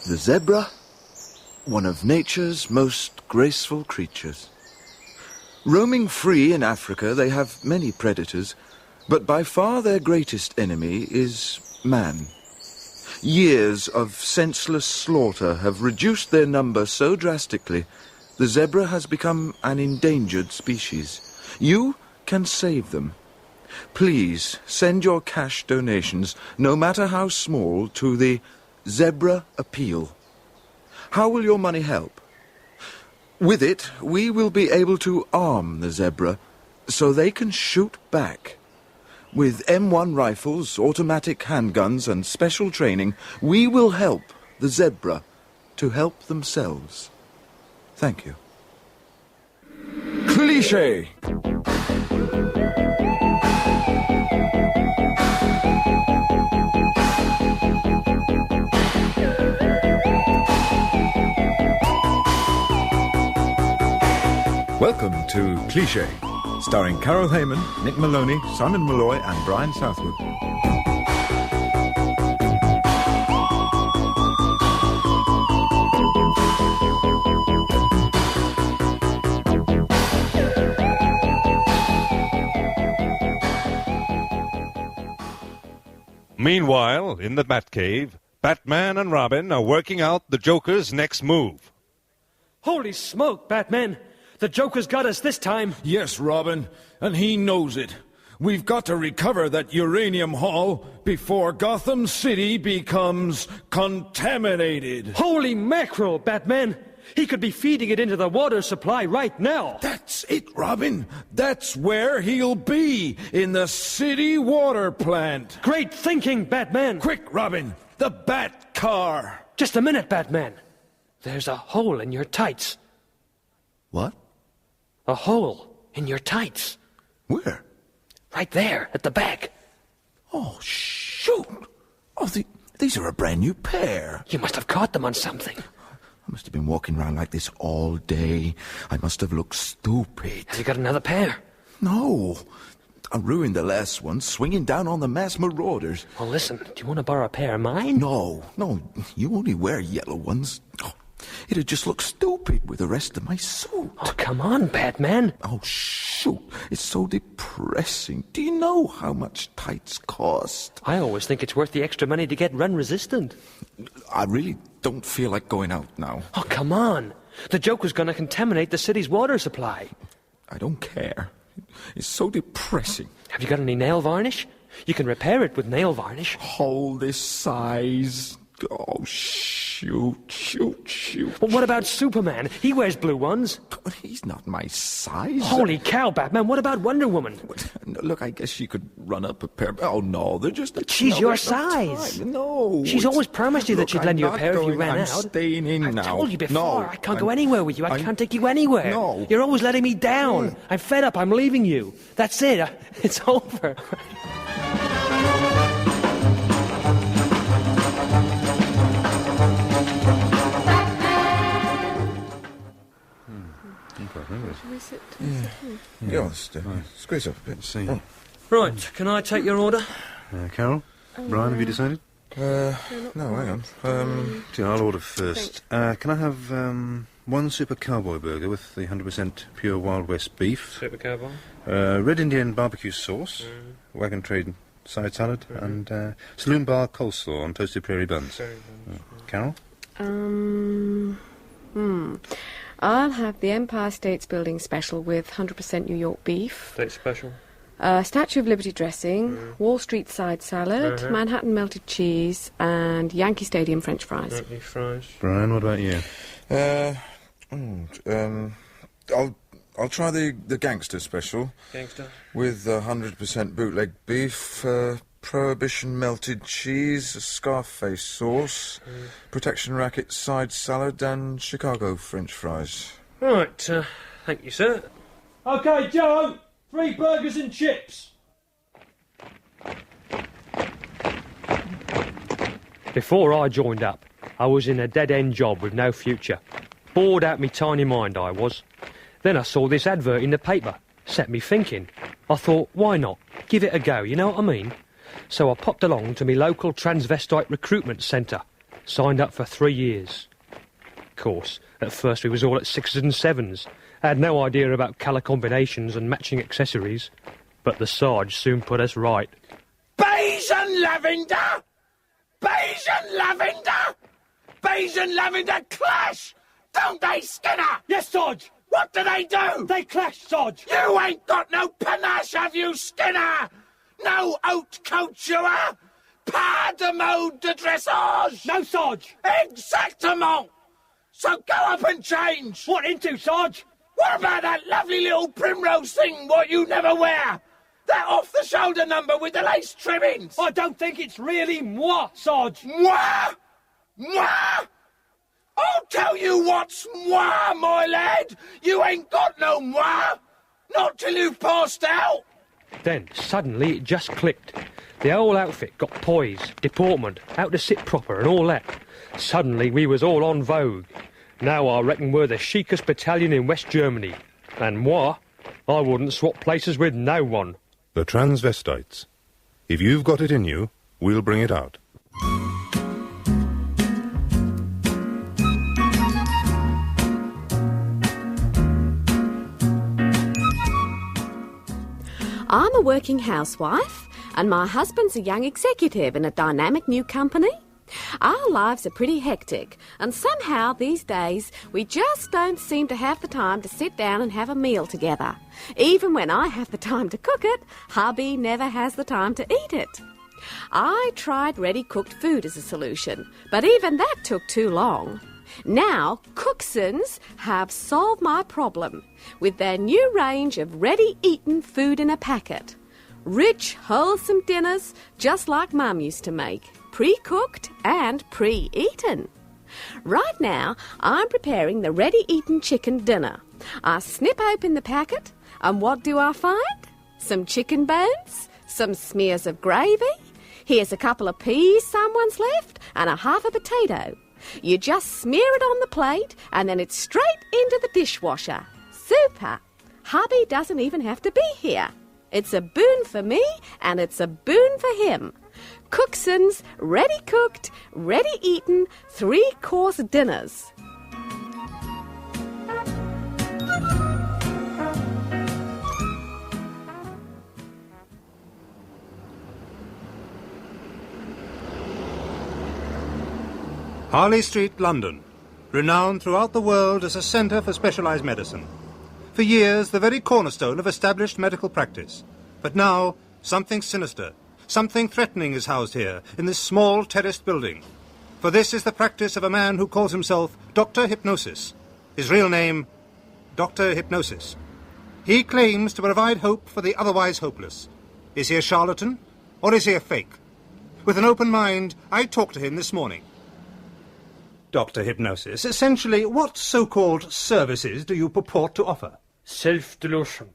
The zebra, one of nature's most graceful creatures. Roaming free in Africa, they have many predators, but by far their greatest enemy is man. Years of senseless slaughter have reduced their number so drastically, the zebra has become an endangered species. You can save them. Please send your cash donations, no matter how small, to the Zebra Appeal. How will your money help? With it, we will be able to arm the zebra so they can shoot back. With M1 rifles, automatic handguns and special training, we will help the zebra to help themselves. Thank you. Cliché! Welcome to Cliché, starring Carol Heyman, Nick Maloney, Simon Malloy and Brian Southwood. Meanwhile, in the Batcave, Batman and Robin are working out the Joker's next move. Holy smoke, Batman! The Joker's got us this time. Yes, Robin, and he knows it. We've got to recover that uranium haul before Gotham City becomes contaminated. Holy mackerel, Batman! He could be feeding it into the water supply right now. That's it, Robin. That's where he'll be, in the city water plant. Great thinking, Batman. Quick, Robin, the Bat car. Just a minute, Batman. There's a hole in your tights. What? A hole in your tights. Where? Right there, at the back. Oh, shoot! Oh, these are a brand new pair. You must have caught them on something. I must have been walking around like this all day. I must have looked stupid. Have you got another pair? No. I ruined the last one, swinging down on the mass marauders. Well, listen, do you want to borrow a pair of mine? No, you only wear yellow ones. Oh, it'd just look stupid with the rest of my suit. Oh, come on, Batman. Oh, shoot. It's so depressing. Do you know how much tights cost? I always think it's worth the extra money to get run-resistant. I really don't feel like going out now. Oh, come on. The Joker's going to contaminate the city's water supply. I don't care. It's so depressing. Have you got any nail varnish? You can repair it with nail varnish. Hole this size. Oh, shoot. Well, what about Superman? He wears blue ones. He's not my size. Holy cow, Batman. What about Wonder Woman? Look, I guess she could run up a pair. Oh, no, they're just... But she's your size. No. She's always promised you that she'd lend you a pair if you ran out. I'm staying in now. I told you before, no, I can't go anywhere with you. I can't take you anywhere. No. You're always letting me down. I'm fed up. I'm leaving you. That's it. It's over. Go on, squeeze up a bit. See. Oh. Right, can I take your order? Carol? Brian, have you decided? No, hang on. I'll order first. Can I have one Super Cowboy burger with the 100% pure Wild West beef? Super Cowboy. Red Indian barbecue sauce, Wagon Trade side salad, and Saloon Bar coleslaw on toasted prairie buns. Carol? I'll have the Empire States Building special with 100% New York beef. State special. Statue of Liberty dressing, Wall Street side salad, Manhattan melted cheese, and Yankee Stadium French fries. Yankee fries. Brian, what about you? I'll try the gangster special. Gangster. With 100% bootleg beef, Prohibition melted cheese, Scarface sauce, Protection Racket side salad, and Chicago French fries. Right, thank you, sir. OK, Joe, 3 burgers and chips. Before I joined up, I was in a dead-end job with no future. Bored out me tiny mind, I was. Then I saw this advert in the paper. Set me thinking. I thought, why not? Give it a go, you know what I mean? So I popped along to me local transvestite recruitment centre. Signed up for 3 years. Of course, at first we was all at 6s and 7s. Had no idea about colour combinations and matching accessories. But the Sarge soon put us right. Beige and lavender! Beige and lavender! Beige and lavender clash! Don't they, Skinner? Yes, Sarge! What do they do? They clash, Sarge! You ain't got no panache, have you, Skinner? No haute couture? Pas de mode de dressage? No, Sarge! Exactement! So go up and change! What into, Sarge? What about that lovely little primrose thing what you never wear? That off-the-shoulder number with the lace trimmings? I don't think it's really moi, Sarge. Moi? Moi? I'll tell you what's moi, my lad. You ain't got no moi. Not till you've passed out. Then, suddenly, it just clicked. The whole outfit got poise, deportment, how to sit proper and all that. Suddenly, we was all on vogue. Now I reckon we're the chicest battalion in West Germany. And moi, I wouldn't swap places with no one. The transvestites. If you've got it in you, we'll bring it out. I'm a working housewife, and my husband's a young executive in a dynamic new company. Our lives are pretty hectic, and somehow these days we just don't seem to have the time to sit down and have a meal together. Even when I have the time to cook it, hubby never has the time to eat it. I tried ready-cooked food as a solution, but even that took too long. Now, Cooksons have solved my problem with their new range of ready-eaten food in a packet. Rich, wholesome dinners, just like Mum used to make, pre-cooked and pre-eaten. Right now, I'm preparing the ready-eaten chicken dinner. I snip open the packet, and what do I find? Some chicken bones, some smears of gravy. Here's a couple of peas someone's left, and a half a potato. You just smear it on the plate, and then it's straight into the dishwasher. Super! Hubby doesn't even have to be here. It's a boon for me, and it's a boon for him. Cookson's ready-cooked, ready-eaten, 3-course dinners. Harley Street, London, renowned throughout the world as a centre for specialised medicine. For years, the very cornerstone of established medical practice. But now, something sinister, something threatening is housed here, in this small terraced building. For this is the practice of a man who calls himself Dr. Hypnosis. His real name, Dr. Hypnosis. He claims to provide hope for the otherwise hopeless. Is he a charlatan, or is he a fake? With an open mind, I talked to him this morning. Dr. Hypnosis, essentially, what so-called services do you purport to offer? Self-delusion.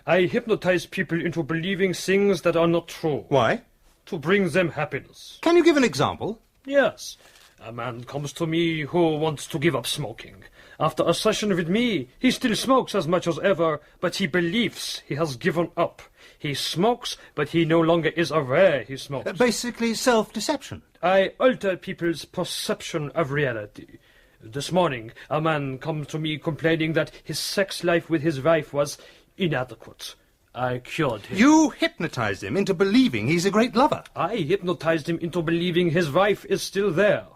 I hypnotize people into believing things that are not true. Why? To bring them happiness. Can you give an example? Yes. A man comes to me who wants to give up smoking. After a session with me, he still smokes as much as ever, but he believes he has given up. He smokes, but he no longer is aware he smokes. Basically self-deception. I alter people's perception of reality. This morning, a man comes to me complaining that his sex life with his wife was inadequate. I cured him. You hypnotized him into believing he's a great lover. I hypnotized him into believing his wife is still there.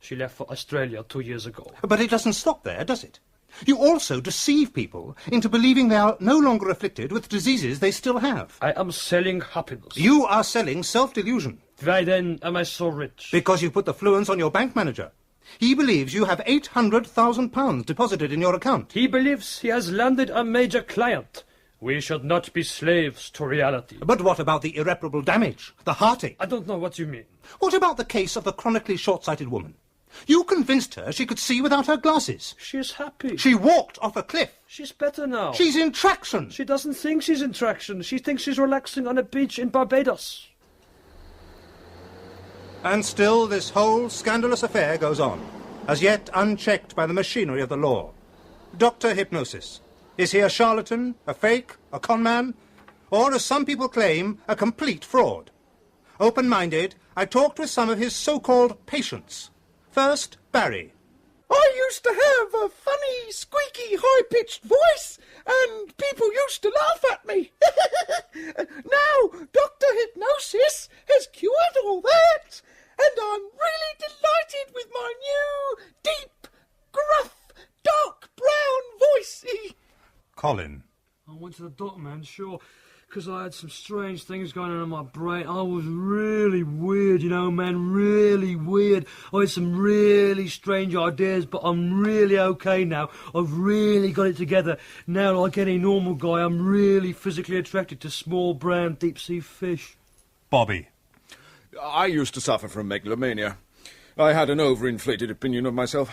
She left for Australia 2 years ago. But it doesn't stop there, does it? You also deceive people into believing they are no longer afflicted with diseases they still have. I am selling happiness. You are selling self-delusion. Why then am I so rich? Because you put the fluence on your bank manager. He believes you have £800,000 deposited in your account. He believes he has landed a major client. We should not be slaves to reality. But what about the irreparable damage, the heartache? I don't know what you mean. What about the case of the chronically short-sighted woman? You convinced her she could see without her glasses. She's happy. She walked off a cliff. She's better now. She's in traction. She doesn't think she's in traction. She thinks she's relaxing on a beach in Barbados. And still this whole scandalous affair goes on, as yet unchecked by the machinery of the law. Dr. Hypnosis. Is he a charlatan, a fake, a conman, or, as some people claim, a complete fraud? Open-minded, I talked with some of his so-called patients. First, Barry. I used to have a funny, squeaky, high-pitched voice, and people used to laugh at me. Now, Dr. Hypnosis has cured all that, and I'm really delighted with my new, deep, gruff, dark brown voice. Colin. I went to the doctor, man, sure, because I had some strange things going on in my brain. I was really weird, man, really weird. I had some really strange ideas, but I'm really okay now. I've really got it together. Now, like any normal guy, I'm really physically attracted to small, brown, deep-sea fish. Bobby. I used to suffer from megalomania. I had an overinflated opinion of myself.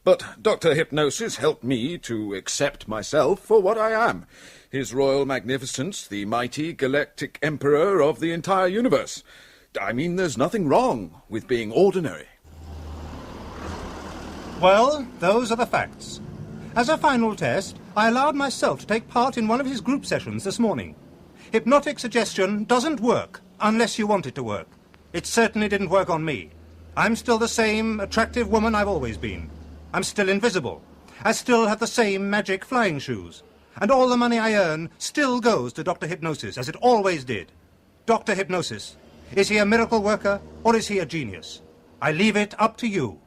But Dr. Hypnosis helped me to accept myself for what I am. His Royal Magnificence, the mighty galactic emperor of the entire universe. I mean, there's nothing wrong with being ordinary. Well, those are the facts. As a final test, I allowed myself to take part in one of his group sessions this morning. Hypnotic suggestion doesn't work unless you want it to work. It certainly didn't work on me. I'm still the same attractive woman I've always been. I'm still invisible. I still have the same magic flying shoes. And all the money I earn still goes to Dr. Hypnosis, as it always did. Dr. Hypnosis, is he a miracle worker or is he a genius? I leave it up to you.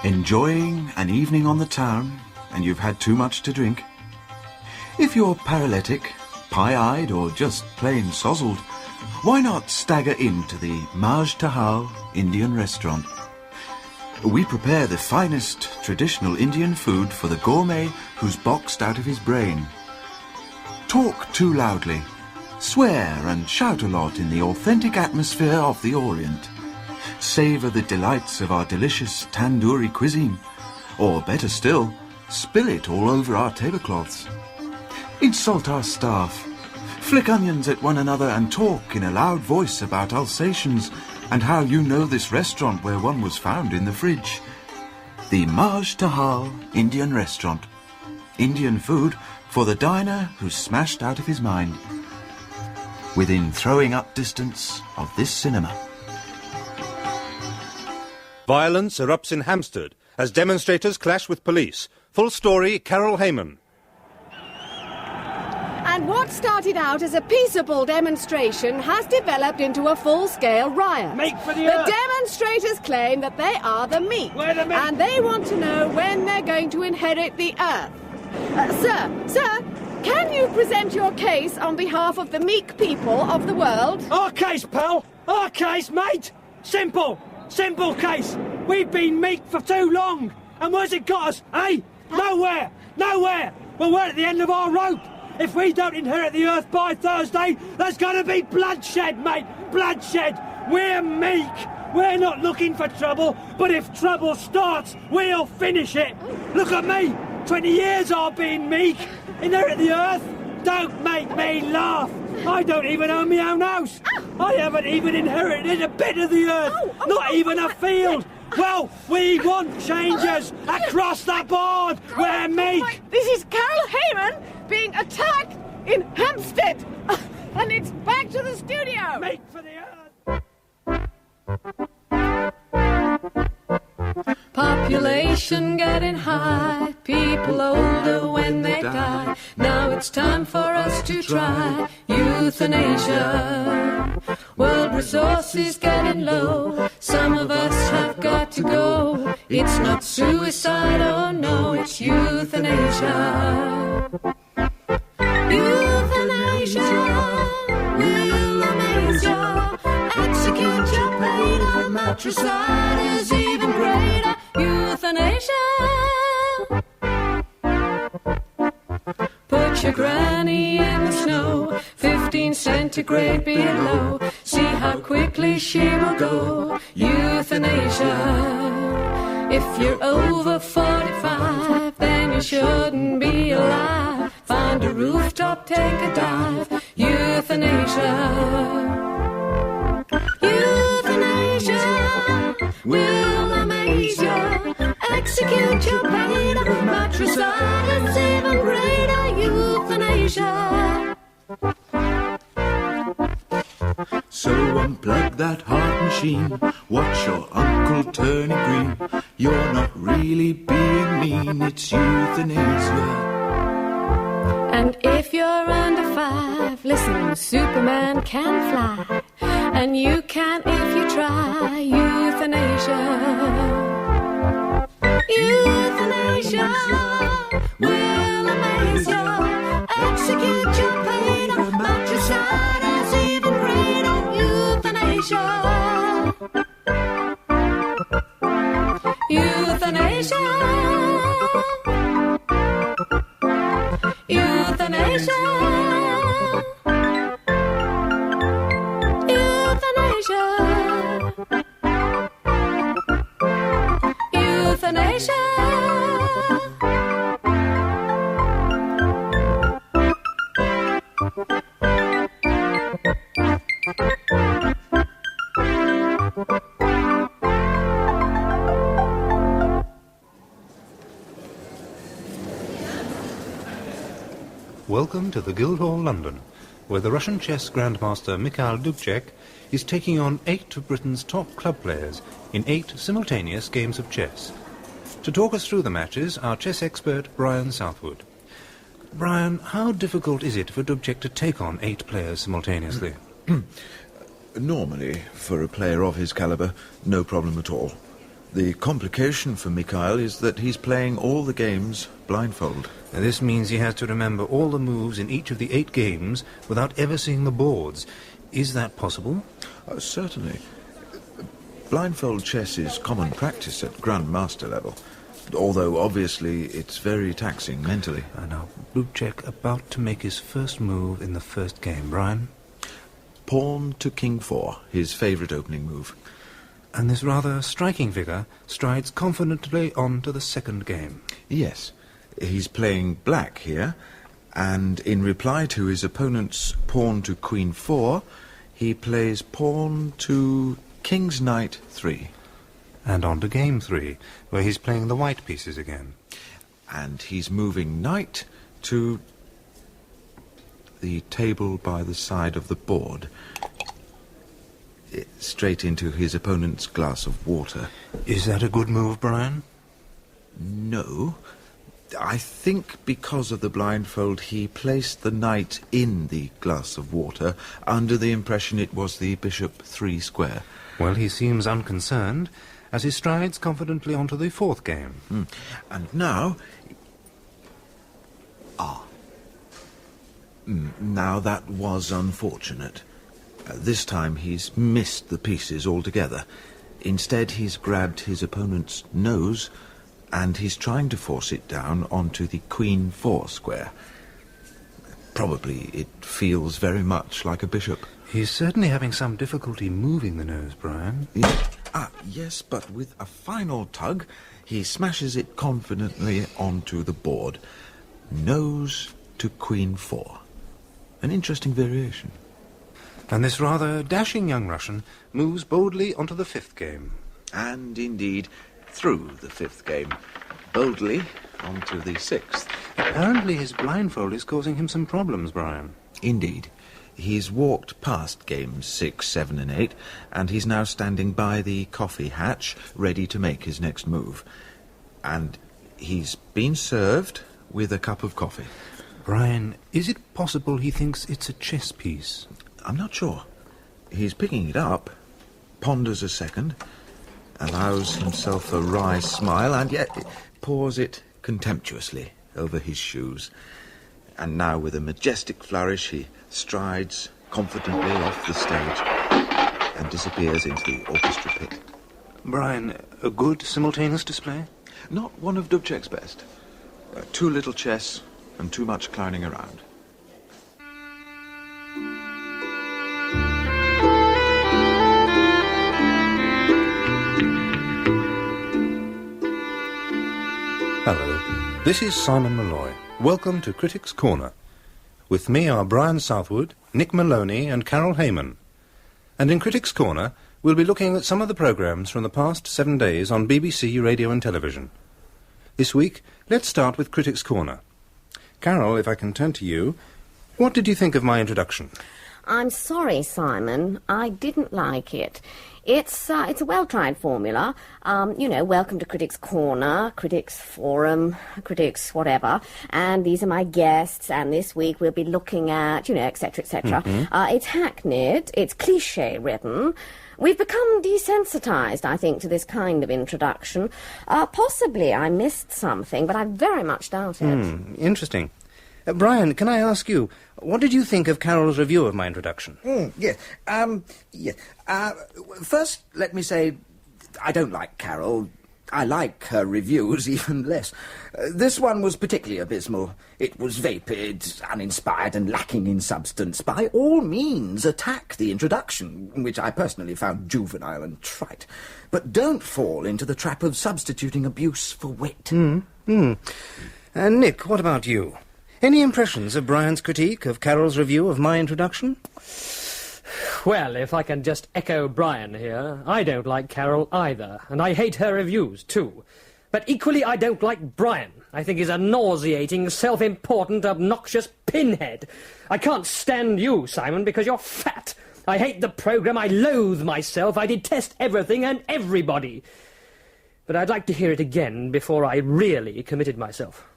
Enjoying an evening on the town and you've had too much to drink? If you're paralytic, pie-eyed or just plain sozzled, why not stagger into the Maj Tahal Indian restaurant? We prepare the finest traditional Indian food for the gourmet who's boxed out of his brain. Talk too loudly, swear and shout a lot in the authentic atmosphere of the Orient. Savour the delights of our delicious tandoori cuisine, or better still, spill it all over our tablecloths. Insult our staff, flick onions at one another and talk in a loud voice about Alsatians and how you know this restaurant where one was found in the fridge. The Maj Tahal Indian restaurant. Indian food for the diner who's smashed out of his mind. Within throwing up distance of this cinema. Violence erupts in Hampstead as demonstrators clash with police. Full story, Carol Heyman. And what started out as a peaceable demonstration has developed into a full-scale riot. Meek for the The earth. demonstrators claim that they are the meek. We're the meek. And they want to know when they're going to inherit the earth. Sir, can you present your case on behalf of the meek people of the world? Our case, pal. Our case, mate. Simple case. We've been meek for too long. And where's it got us, eh? Nowhere. Well, we're at the end of our rope. If we don't inherit the earth by Thursday, there's going to be bloodshed, mate. Bloodshed. We're meek. We're not looking for trouble, but if trouble starts, we'll finish it. Look at me. 20 years I've been meek. Inherit the earth? Don't make me laugh. I don't even own my own house. I haven't even inherited a bit of the earth. Not even a field. Well, we want changes across the board. We're meek. This is Carol Heyman being attacked in Hampstead. And it's back to the studio. Meek for the earth. Population getting high, people older when they die. Now it's time for us to try euthanasia. World resources getting low, some of us have got to go. It's not suicide, oh no, it's euthanasia. Euthanasia will amaze ya. Execute your brain, a matricide is even greater. Euthanasia. Put your granny in the snow, 15 centigrade below. See how quickly she will go. Euthanasia. If you're over 45, then you shouldn't be alive. Find a rooftop, take a dive. Euthanasia. Euthanasia will amaze ya. execute your pain. Matricide is even greater euthanasia. So unplug that heart machine, watch your uncle turning green. You're not really being mean, it's euthanasia. And if you're under 5, listen, Superman can fly. And you can if you try. Euthanasia. Euthanasia will amaze you. Execute your pain. Matricide is even greater. Euthanasia. Euthanasia. Euthanasia. Euthanasia. Euthanasia. Welcome to the Guildhall, London, where the Russian chess grandmaster Mikhail Dubček is taking on 8 of Britain's top club players in 8 simultaneous games of chess. To talk us through the matches, our chess expert Brian Southwood. Brian, how difficult is it for Dubček to take on 8 players simultaneously? Normally, for a player of his caliber, no problem at all. The complication for Mikhail is that he's playing all the games blindfold. Now, this means he has to remember all the moves in each of the 8 games without ever seeing the boards. Is that possible? Certainly. Blindfold chess is common practice at grandmaster level, although obviously it's very taxing mentally. Now, Dubček about to make his first move in the first game. Brian? Pawn to king 4, his favourite opening move. And this rather striking figure strides confidently on to the second game. Yes, he's playing black here, and in reply to his opponent's pawn to queen 4, he plays pawn to king's knight 3. And on to game 3, where he's playing the white pieces again. And he's moving knight to the table by the side of the board, straight into his opponent's glass of water. Is that a good move, Brian? No. I think because of the blindfold he placed the knight in the glass of water under the impression it was the bishop 3 square. Well, he seems unconcerned as he strides confidently onto the fourth game. And now... Now that was unfortunate. This time he's missed the pieces altogether. Instead, he's grabbed his opponent's nose and he's trying to force it down onto the queen 4 square. Probably it feels very much like a bishop. He's certainly having some difficulty moving the nose, Brian. Yes, but with a final tug, he smashes it confidently onto the board. Nose to queen 4. An interesting variation. And this rather dashing young Russian moves boldly onto the fifth game. And indeed, through the fifth game. Boldly onto the sixth. Apparently his blindfold is causing him some problems, Brian. Indeed. He's walked past games 6, 7 and 8, and he's now standing by the coffee hatch, ready to make his next move. And he's been served with a cup of coffee. Brian, is it possible he thinks it's a chess piece? I'm not sure. He's picking it up, ponders a second, allows himself a wry smile, and yet pours it contemptuously over his shoes. And now, with a majestic flourish, he strides confidently off the stage and disappears into the orchestra pit. Brian, a good simultaneous display? Not one of Dubček's best. Too little chess and too much clowning around. Hello, this is Simon Malloy. Welcome to Critics' Corner. With me are Brian Southwood, Nick Maloney and Carol Heyman. And in Critics' Corner, we'll be looking at some of the programmes from the past 7 days on BBC Radio and Television. This week, let's start with Critics' Corner. Carol, if I can turn to you, what did you think of my introduction? I'm sorry, Simon. I didn't like it. It's a well-tried formula. Welcome to Critics' Corner, Critics' Forum, Critics whatever. And these are my guests, and this week we'll be looking at, etc., etc. It's hackneyed, it's cliché-ridden. We've become desensitised, I think, to this kind of introduction. Possibly I missed something, but I very much doubt it. Interesting. Brian, can I ask you, what did you think of Carol's review of my introduction? Yes. First, let me say, I don't like Carol. I like her reviews even less. This one was particularly abysmal. It was vapid, uninspired, and lacking in substance. By all means, attack the introduction, which I personally found juvenile and trite. But don't fall into the trap of substituting abuse for wit. Nick, what about you? Any impressions of Brian's critique of Carol's review of my introduction? Well, if I can just echo Brian here, I don't like Carol either, and I hate her reviews too. But equally, I don't like Brian. I think he's a nauseating, self-important, obnoxious pinhead. I can't stand you, Simon, because you're fat. I hate the programme, I loathe myself, I detest everything and everybody. But I'd like to hear it again before I really committed myself.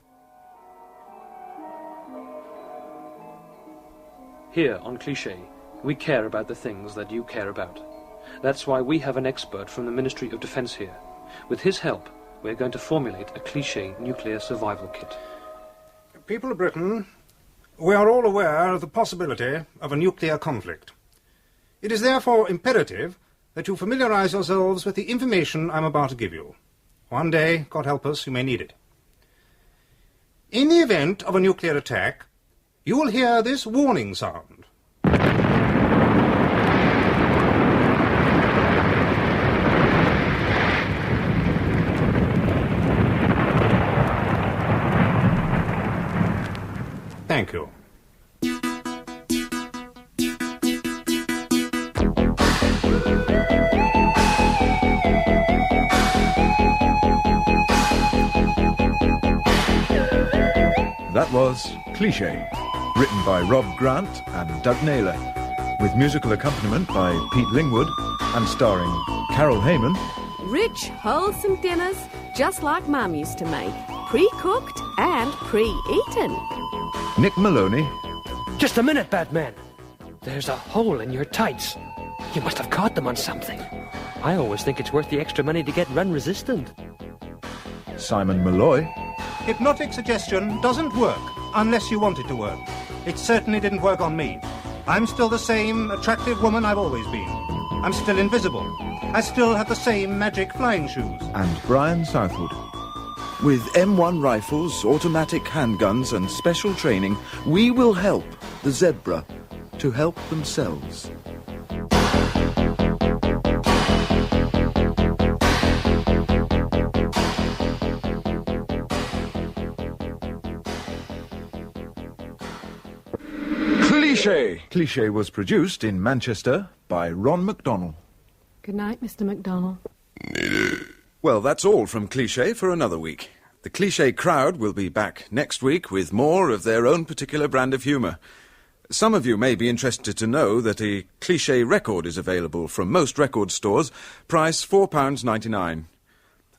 Here on Cliché, we care about the things that you care about. That's why we have an expert from the Ministry of Defence here. With his help, we're going to formulate a Cliché nuclear survival kit. People of Britain, we are all aware of the possibility of a nuclear conflict. It is therefore imperative that you familiarise yourselves with the information I'm about to give you. One day, God help us, you may need it. In the event of a nuclear attack, you will hear this warning sound. Thank you. That was Cliché, written by Rob Grant and Doug Naylor, with musical accompaniment by Pete Lingwood and starring Carol Heyman, Rich, wholesome dinners, just like Mum used to make, pre-cooked and pre-eaten. Nick Maloney, Just a minute, Batman. There's a hole in your tights. You must have caught them on something. I always think it's worth the extra money to get run-resistant. Simon Malloy, Hypnotic suggestion doesn't work unless you want it to work. It certainly didn't work on me. I'm still the same attractive woman I've always been. I'm still invisible. I still have the same magic flying shoes. and Brian Southwood. With M1 rifles, automatic handguns and special training, we will help the zebra to help themselves. Cliché. Cliché was produced in Manchester by Ron MacDonald. Good night, Mr. MacDonald. Well, that's all from Cliché for another week. The Cliché crowd will be back next week with more of their own particular brand of humour. Some of you may be interested to know that a Cliché record is available from most record stores, price £4.99.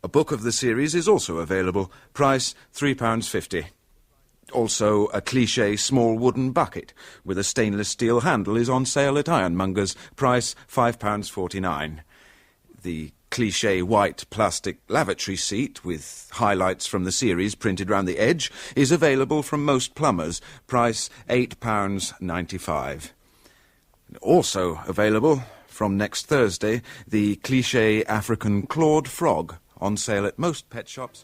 A book of the series is also available, price £3.50. Also, a Cliché small wooden bucket with a stainless steel handle is on sale at Ironmonger's, price £5.49. The Cliché white plastic lavatory seat with highlights from the series printed round the edge is available from most plumbers, price £8.95. Also available from next Thursday, the Cliché African clawed frog, on sale at most pet shops.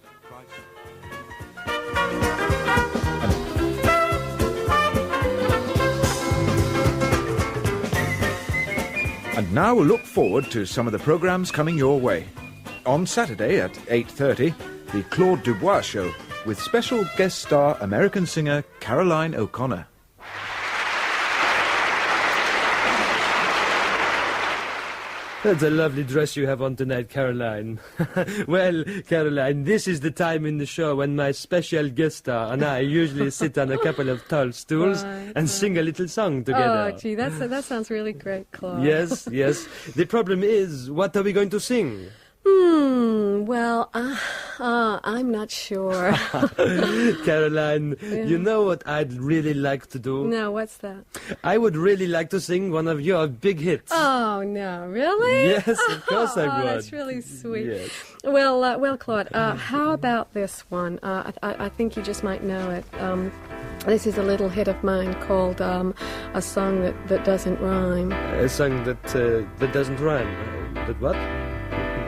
And now we'll look forward to some of the programmes coming your way. On Saturday at 8:30, the Claude Dubois Show, with special guest star American singer Caroline O'Connor. That's a lovely dress you have on tonight, Caroline. Well, Caroline, this is the time in the show when my special guest star and I usually sit on a couple of tall stools and sing a little song together. Oh, gee, that sounds really great, Claude. Yes. The problem is, what are we going to sing? Well, I'm not sure. Caroline, you know what I'd really like to do? No, what's that? I would really like to sing one of your big hits. Oh, no, really? Yes, of course I would. That's really sweet. Yes. Well, Claude, how about this one? I think you just might know it. This is a little hit of mine called A Song That Doesn't Rhyme. A song that doesn't rhyme. That what?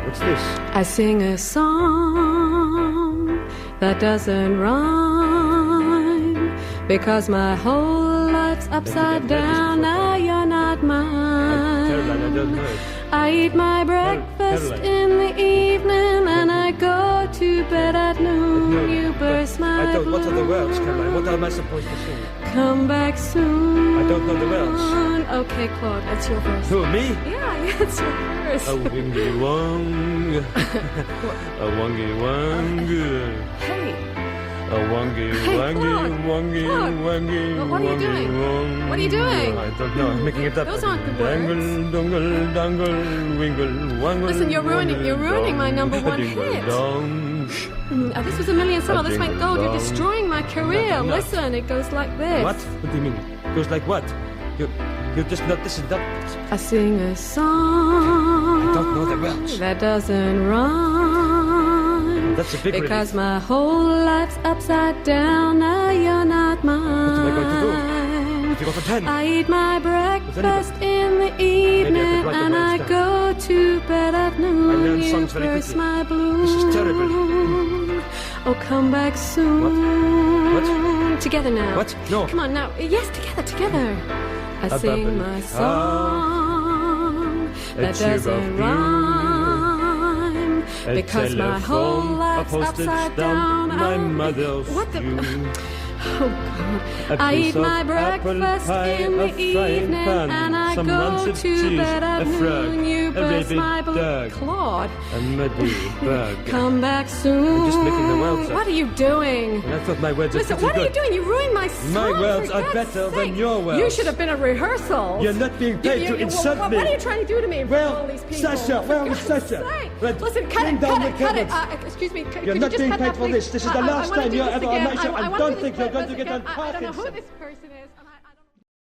What's this? I sing a song that doesn't rhyme because my whole life's upside down. Now you're not mine. Caroline, I don't know it. I eat my breakfast in the evening and I go to bed at noon. No, You burst my I don't. What are the words, balloon. Caroline? What am I supposed to sing? Come back soon. I don't know the words. Okay, Claude, that's your verse. Who, me? Yeah, it's your verse. A wingy wong, a wongy wong, Hey, a wongy Hey, wongy Claude, wongy Claude. wongy. Well, what are you wongy, doing? wong. What are you doing? I don't know. I'm making it up. Those aren't the words. Dangle, dongle, dangle, wingle, wangle. Listen, you're ruining my number one hit. This was a million summer. This went gold. You're destroying my career. I'm not. Listen, it goes like this. What? What do you mean? Goes like what? You're just not listening up. I sing a song I don't know the words. that doesn't rhyme That's a big because relief. my whole life's upside down. Now you're not mine. What am I going to do? Have you got a pen? I eat my breakfast in the evening write the and I words go to bed at noon. I learn You songs very burst quickly. my balloon. This is terrible. Oh, come back soon. What? Together now. What? No. Come on now. Yes, together. I sing my song that doesn't rhyme because my whole life's upside down. My mother's What the? you. Oh, God. I eat my breakfast in the evening and I go to bed at noon. You burst my balloon. Claude. A muddy bug. Come back soon. I'm just making the words up. What are you doing? And I thought my words Listen, are what pretty are you doing? You ruined my song. My words for are God's better than sake. your words. You should have been at rehearsal. You're not being paid to insult me. What are you trying to do to me? Well, all these people? Sasha, For well, God's Sasha. sake. But Listen, cut bring it, down cut the it. cupboards. Excuse me. Could You're you not just being cut paid that, for please? this. This is the I last wanna time do you're this ever on again. my show. I wanna don't do think this you're going to get again. on I don't know who talking. this